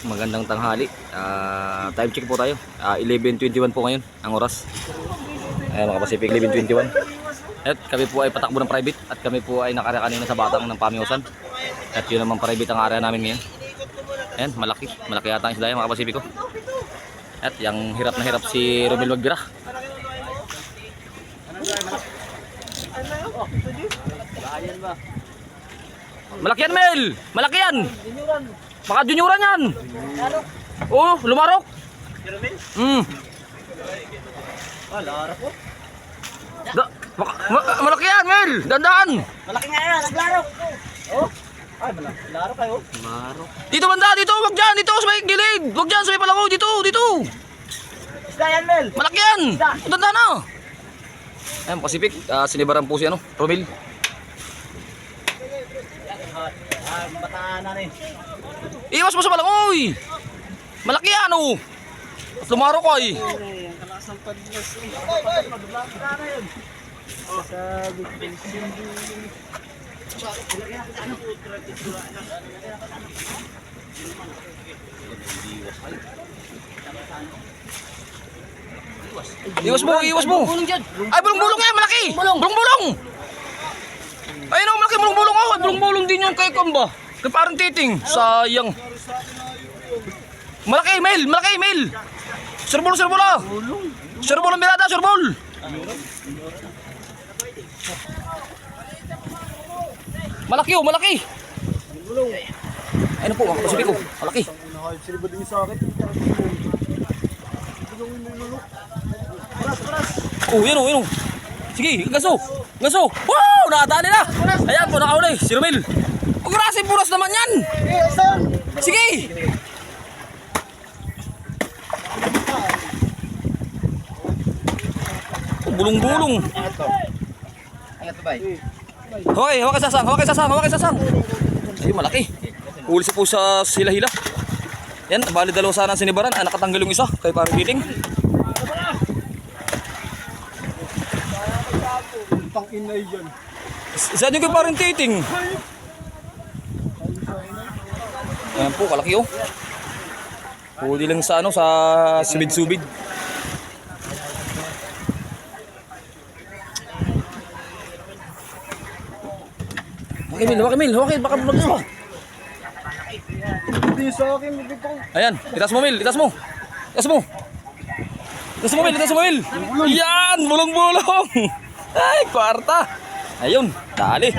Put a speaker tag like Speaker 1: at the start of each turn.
Speaker 1: Magandang tanghali. Time check po tayo. 11:21 po ngayon ang oras. Ayan mga Pacific, 11:21. At kami po ay patakbo ng private at kami po ay nakara kanina sa Batang ng Pamiusan. At yun naman private ang area namin ngayon. Ayan, malaki yata ang isda mga Pacific ko. At yung hirap na hirap si Romel Magbira. Malaki yan, Mel! Malaki yan! Baka junioran yan! Oh, lumarok!
Speaker 2: Larap po.
Speaker 1: Malaki yan, Mel! Dandaan!
Speaker 2: Malaki nga yan, naglarap. Oh. Ay, larap kayo.
Speaker 1: Marok. Dito banda, dito, wag dyan, dito sa may gilid. Wag dyan, sa may palako, dito.
Speaker 2: Isda yan, Mel.
Speaker 1: Malaki yan! Dandaan na! Ayan, Pacific, sinibaran po si Romel.
Speaker 2: Bataan na rin.
Speaker 1: Iwas mo sa balangoy! Malaki yan, oh! At lumarok ay.
Speaker 2: Ang kalasang padlas. Maglaka na yun. Sabi ko.
Speaker 1: Iwas mo! Ay, bulong-bulong yan, malaki! Bulong-bulong! Ayun o, malaki bulong-bulong ako. Bulong-bulong din yung kay Kamba. Kay parang titing. Sayang. Malaki, Mel! Surbol ah! Surbol ang birada, surbol! Malaki oh, malaki! Ayun po, mga Pacific ko. Malaki.
Speaker 2: Silibad din sa akin.
Speaker 1: Oh, yun oh. Sige, gaso! Wow! Nakatali na! Ayan po, nakaulay. Si Romel. Pag-rasin puras naman yan! Sige! Oh, bulong-bulong.
Speaker 2: Angat ba?
Speaker 1: Hoy, hawak kay sasang. Ay, malaki. Huli po sa hila-hila. Yan, bali dalawa sana ang sinibaran. Nakatanggal yung isa. Kaya parang biting.
Speaker 2: Pang-inay dyan.
Speaker 1: Saan yung kay parang titing? Ayan po, kalaki oh. Huli lang sa sa subid-subid. Wakimil, baka vlog mo.
Speaker 2: Hindi sa akin, bibig ko.
Speaker 1: Ayan, itas mo, Mil. Yan, bulong-bulong. Ay, kwarta. Ayun, dali.